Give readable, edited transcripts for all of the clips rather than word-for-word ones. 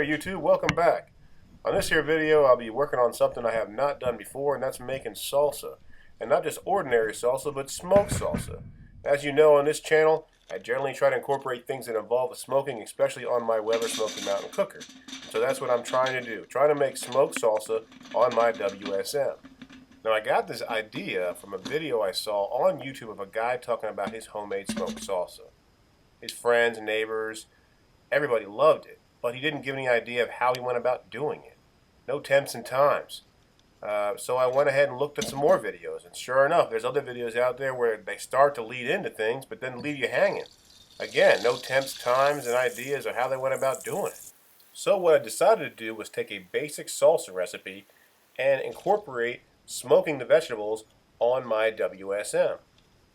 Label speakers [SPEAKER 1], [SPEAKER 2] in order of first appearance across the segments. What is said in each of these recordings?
[SPEAKER 1] there YouTube, welcome back. On this here video I'll be working on something I have not done before, and that's making salsa. And not just ordinary salsa, but smoked salsa. As you know, on this channel I generally try to incorporate things that involve smoking, especially on my Weber Smoky Mountain cooker. So that's what I'm trying to do, trying to make smoked salsa on my WSM. Now I got this idea from a video I saw on YouTube of a guy talking about his homemade smoked salsa. His friends, neighbors, everybody loved it, but he didn't give any idea of how he went about doing it. No temps and times. So I went ahead and looked at some more videos, and sure enough, there's other videos out there where they start to lead into things, but then leave you hanging. Again, no temps, times, and ideas of how they went about doing it. So what I decided to do was take a basic salsa recipe and incorporate smoking the vegetables on my WSM.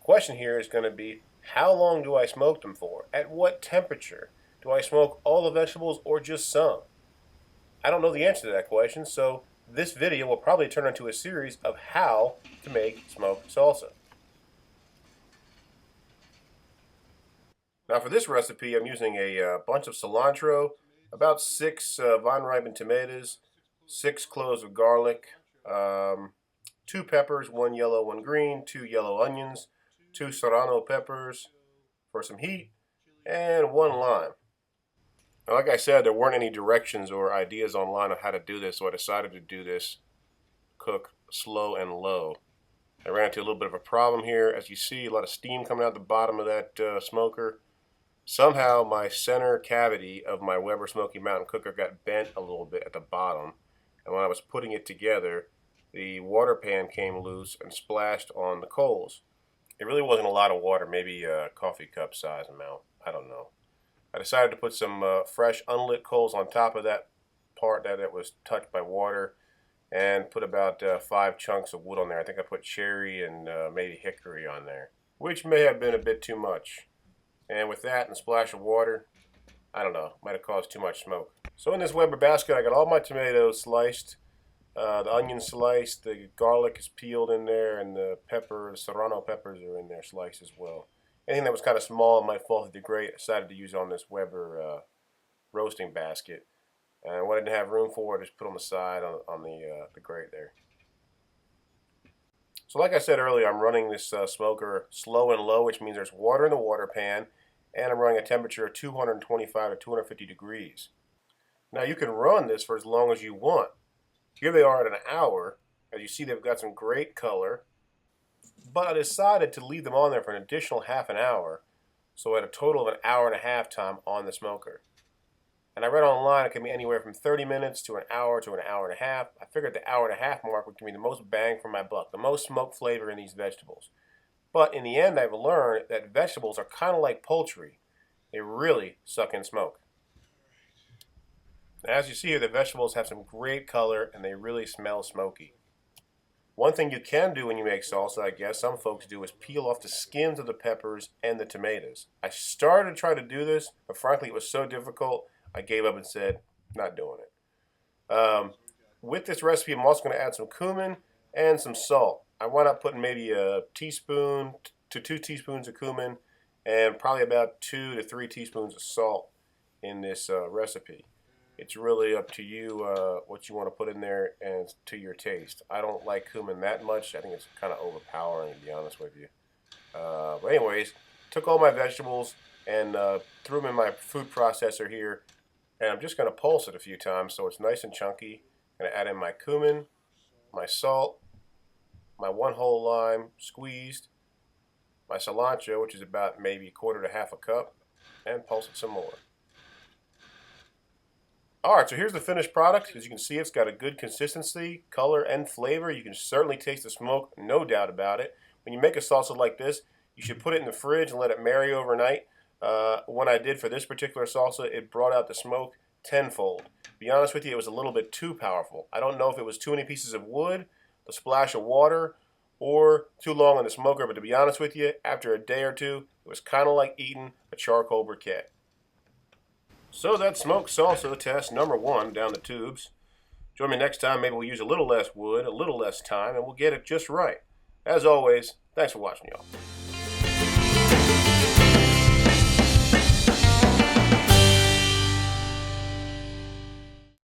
[SPEAKER 1] Question here is going to be, how long do I smoke them for? At what temperature? Do I smoke all the vegetables or just some? I don't know the answer to that question, so this video will probably turn into a series of how to make smoked salsa. Now for this recipe I'm using a bunch of cilantro, about 6 vine-ripened tomatoes, 6 cloves of garlic, 2 peppers, 1 yellow, 1 green, 2 yellow onions, 2 serrano peppers for some heat, and 1 lime. Now, like I said, there weren't any directions or ideas online on how to do this, so I decided to do this cook slow and low. I ran into a little bit of a problem here. As you see, a lot of steam coming out the bottom of that smoker. Somehow my center cavity of my Weber Smoky Mountain cooker got bent a little bit at the bottom, and when I was putting it together, the water pan came loose and splashed on the coals. It really wasn't a lot of water, maybe a coffee cup size amount, I don't know. I decided to put some fresh unlit coals on top of that part that was touched by water, and put about 5 chunks of wood on there. I think I put cherry and maybe hickory on there, which may have been a bit too much. And with that and a splash of water, I don't know, might have caused too much smoke. So in this Weber basket I got all my tomatoes sliced, the onion sliced, the garlic is peeled in there, and the serrano peppers are in there sliced as well. Anything that was kind of small and might fall through the grate, I decided to use on this Weber roasting basket. And what I didn't have room for, I just put on the side on the grate there. So like I said earlier, I'm running this smoker slow and low, which means there's water in the water pan, and I'm running a temperature of 225 to 250 degrees. Now you can run this for as long as you want. Here they are at an hour. As you see, they've got some great color. But I decided to leave them on there for an additional half an hour, so I had a total of an hour and a half time on the smoker. And I read online it can be anywhere from 30 minutes to an hour and a half. I figured the hour and a half mark would give me the most bang for my buck, the most smoke flavor in these vegetables. But in the end, I've learned that vegetables are kind of like poultry. They really suck in smoke. Now, as you see here, the vegetables have some great color and they really smell smoky. One thing you can do when you make salsa, I guess some folks do, is peel off the skins of the peppers and the tomatoes. I started to try to do this, but frankly it was so difficult, I gave up and said, not doing it. With this recipe, I'm also going to add some cumin and some salt. I wound up putting maybe a teaspoon to 2 teaspoons of cumin and probably about 2 to 3 teaspoons of salt in this recipe. It's really up to you what you want to put in there and to your taste. I don't like cumin that much. I think it's kind of overpowering, to be honest with you. But anyways, took all my vegetables and threw them in my food processor here. And I'm just going to pulse it a few times so it's nice and chunky. I'm going to add in my cumin, my salt, my 1 whole lime squeezed, my cilantro, which is about maybe a quarter to half a cup, and pulse it some more. Alright, so here's the finished product. As you can see, it's got a good consistency, color, and flavor. You can certainly taste the smoke, no doubt about it. When you make a salsa like this, you should put it in the fridge and let it marry overnight. When I did for this particular salsa, it brought out the smoke tenfold. To be honest with you, it was a little bit too powerful. I don't know if it was too many pieces of wood, the splash of water, or too long on the smoker, but to be honest with you, after a day or two, it was kind of like eating a charcoal briquette. So that's smoked salsa test number 1 down the tubes. Join me next time. Maybe we'll use a little less wood, a little less time, and we'll get it just right. As always, thanks for watching, y'all.